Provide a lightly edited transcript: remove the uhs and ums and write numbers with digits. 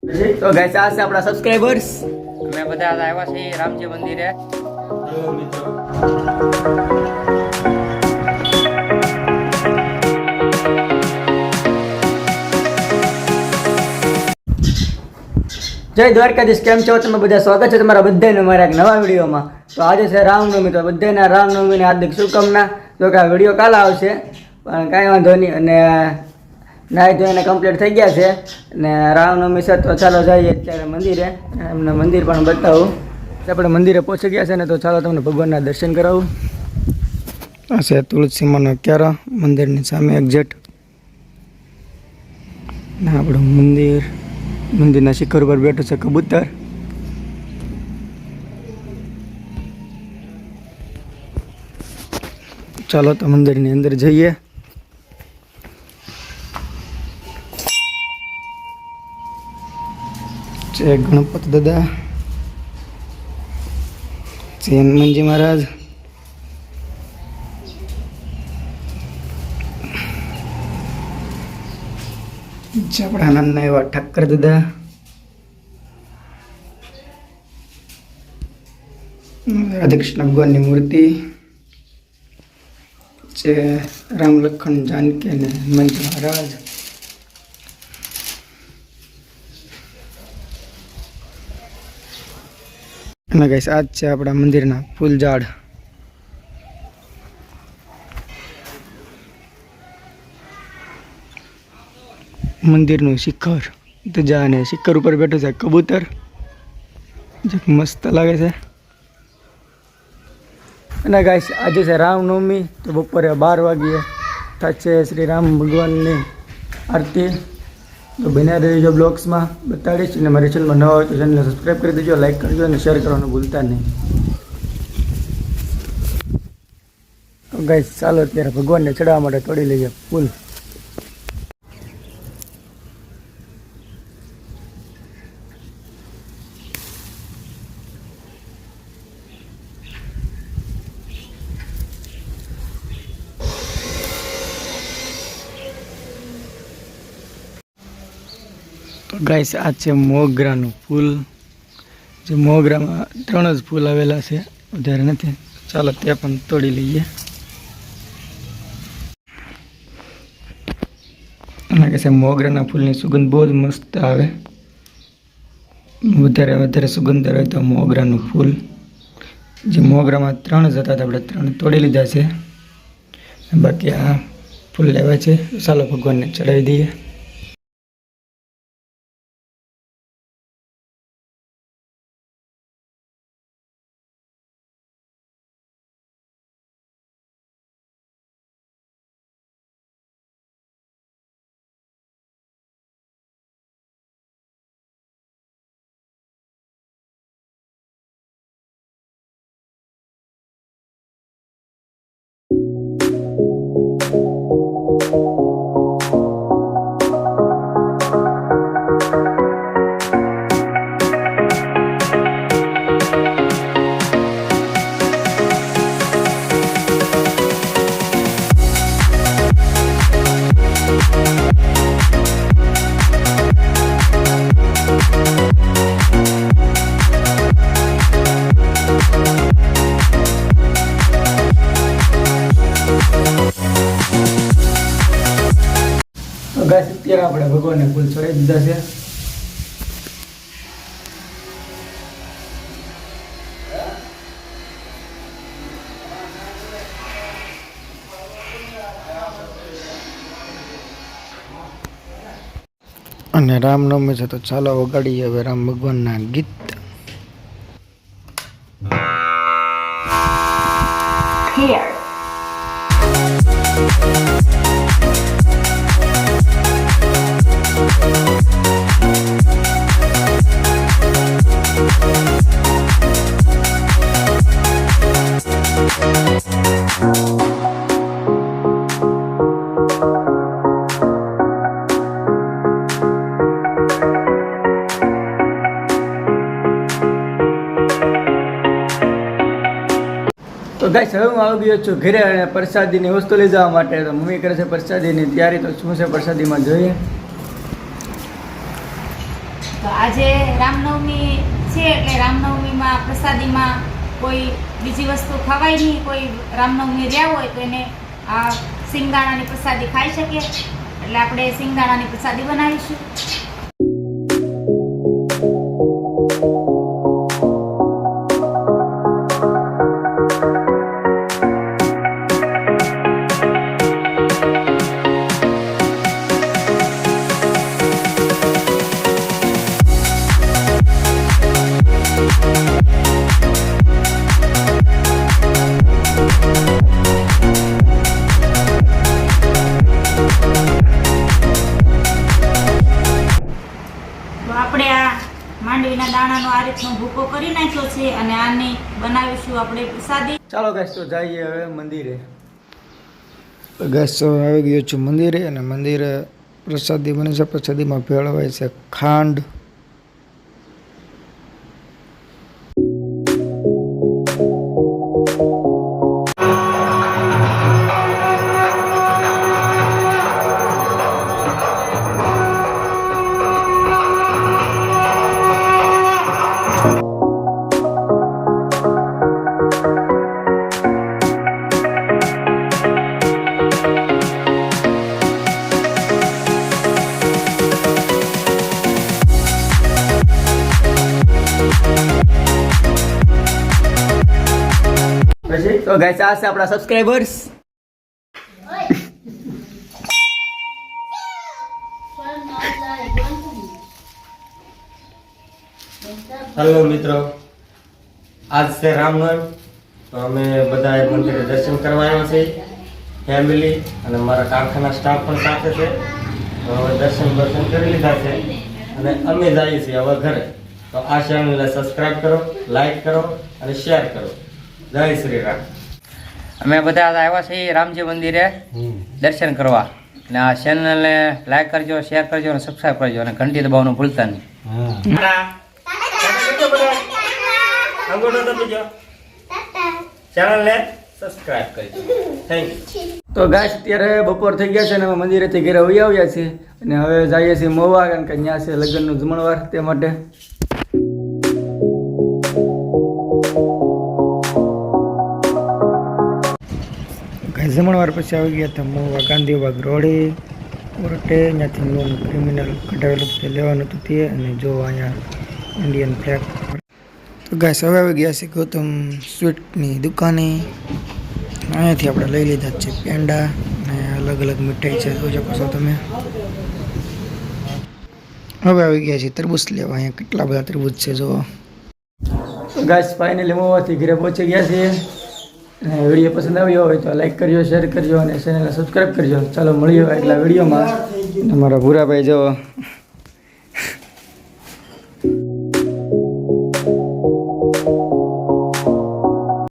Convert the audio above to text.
તો ગાઈસ આ છે આપણા સબસ્ક્રાઇબર્સ. અમે બધા આવ્યા છીએ રામજી મંદિરે. જય દ્વારકાધીશ, કેમ છો તમે બધા? સ્વાગત છે તમારા બધાને મારા એક નવા વિડીયોમાં. તો આજે છે રામનવમી, તો બધાના રામનવમીની હાર્દિક શુભકામના. જો કે આ વિડીયો કાલે આવશે પણ કાંઈ વાંધો નહીં, અને નાહી ધોઈને કમ્પ્લીટ થઈ ગયા છે અને રામનવમી છે તો ચાલો જઈએ અત્યારે મંદિરે. એમને મંદિર પણ બતાવું. આપણે મંદિરે પહોંચી ગયા છે ને, તો ચાલો તમને ભગવાનના દર્શન કરાવું. આ છે તુલસીમાનો ક્યારા, મંદિરની સામે એક્ઝેક્ટ. ને આપણું મંદિર, મંદિરના શિખર ઉપર બેઠું છે કબૂતર. ચાલો તો મંદિરની અંદર જઈએ. જય ગણપતિ દાદા, જય હનુમાનજી મહારાજ. જય આપણા આનંદના એવા ઠાકર દાદા. રાધે કૃષ્ણ ભગવાનની મૂર્તિ. જય રામ લખન જાનકી અને હનુમાનજી મહારાજ. અને ગાઈસ આજ છે આપણા મંદિરના ફૂલ ઝાડ. મંદિરનું શિખર ધજા અને શિખર ઉપર બેઠું છે કબૂતર, જે મસ્ત લાગે છે. અને ગાઈસ આજે છે રામનવમી, તો બપોરે 12 વાગ્યે થશે શ્રી રામ ભગવાનની આરતી. તો બન્યા રહેજો બ્લોગ્સમાં, બતાડીશ. અને મારી ચેનલમાં નવા હોય તો ચેનલને સબસ્ક્રાઈબ કરી દેજો, લાઈક કરજો અને શેર કરવાનું ભૂલતા નહીં. તો ગાઈસ ચાલો અત્યારે ભગવાનને ચડાવવા માટે તોડી લઈએ ફૂલ. તો ગાઈસ આ છે મોગરાનું ફૂલ. જે મોગરામાં 3 જ ફૂલ આવેલા છે, વધારે નથી. ચાલો તે પણ તોડી લઈએ. અને કે છે મોગરાના ફૂલની સુગંધ બહુ જ મસ્ત આવે. વધારે સુગંધ આવે તો મોગરાનું ફૂલ. જે મોગરામાં 3 જ હતા, તો આપણે 3 તોડી લીધા છે. બાકી આ ફૂલ લેવા છે. ચાલો ભગવાનને ચડાવી દઈએ. ગાઈસ અત્યારે આપણે ભગવાનને ફૂલ ચડાવી દીધા છે. અને રામનવમી છે તો ચાલો વગાડીએ હવે રામ ભગવાનના ગીત. તો ગાઈસ હવે હું આવી ગયો છું ઘરે અને પ્રસાદીની વસ્તુ લઈ જવા માટે. તો મમ્મી કરે છે પ્રસાદીની તૈયારી. તો શું છે પ્રસાદીમાં જોઈએ. તો આજે રામનવમી છે એટલે રામનવમીમાં પ્રસાદીમાં કોઈ બીજી વસ્તુ ખવાય નહીં. કોઈ રામનવમી રહ્યા હોય તો એને આ સિંગદાણાની પ્રસાદી ખાઈ શકે, એટલે આપણે સિંગદાણાની પ્રસાદી બનાવીશું. આપણે આ માંડવીના દાણાનો આ રીતનો ભૂકો કરી નાખ્યો છે અને આની બનાવીશું આપણે પ્રસાદી. ચાલો ગાઈસ તો જઈએ હવે મંદિરે. ગાઈસ તો આવી ગયો છું મંદિરે, અને મંદિરે પ્રસાદી બને છે. પ્રસાદીમાં ભેળવાય છે ખાંડ, પછી તો ગાઈસ આ છે આપણા સબસ્ક્રાઇબર્સ. હેલો મિત્રો, આજ છે રામનવમી, તો અમે બધા મંદિરે દર્શન કરવા આવ્યા છીએ ફેમિલી, અને મારા કારખાના સ્ટાફ પણ સાથે છે. તો હવે દર્શન કરી લીધા છે અને અમે જઈએ છીએ હવે ઘરે. તો આ ચેનલને સબસ્ક્રાઇબ કરો, લાઈક કરો અને શેર કરો. જય શ્રી રામ. અમે બધા આવ્યા છીએ રામજી મંદિરે દર્શન કરવા. અને આ ચેનલને લાઈક કરજો, શેર કરજો અને સબસ્ક્રાઈબ કરજો, અને ઘંટી દબાવવાનું ભૂલતા નહીં. ચેનલને સબસ્ક્રાઇબ કરજો. Thank you. તો ગાઈસ અત્યારે બપોર થઈ ગયા છે અને અમે મંદિરેથી ઘરે વહી આવ્યા છીએ, અને હવે જઈએ છીએ મહુવા, કારણ કે ત્યાં છે લગ્નનું જમણવાર, તે માટે. જમણવાર પછી આવી ગયા હતા મહુવા ગાંધીબાગ રોડે કોર્ટે. ત્યાંથી લોન ક્રિમિનલ કઢાવેલું તે લેવાનું હતું તે, અને જો અહીંયા ઇન્ડિયન ફ્લેગ. તો ગાઈસ હવે આવી ગયા છે ગૌતમ સ્વીટની દુકાને. અહીંયાથી આપણે લઈ લીધા છે પેંડા અને અલગ અલગ મીઠાઈ છે, જોઈ શકો છો તમે. હવે આવી ગયા છે તરબૂચ લેવા. અહીંયા કેટલા બધા તરબૂચ છે જો. ગાઈસ ફાઇનલી મહુવાથી ઘરે પહોંચી ગયા છીએ. અને વિડીયો પસંદ આવ્યો હોય તો લાઈક કરજો, શેર કરજો અને ચેનલને સબસ્ક્રાઈબ કરજો. ચાલો મળીએ આગલા વિડીયોમાં. અમારા ભૂરાભાઈ જો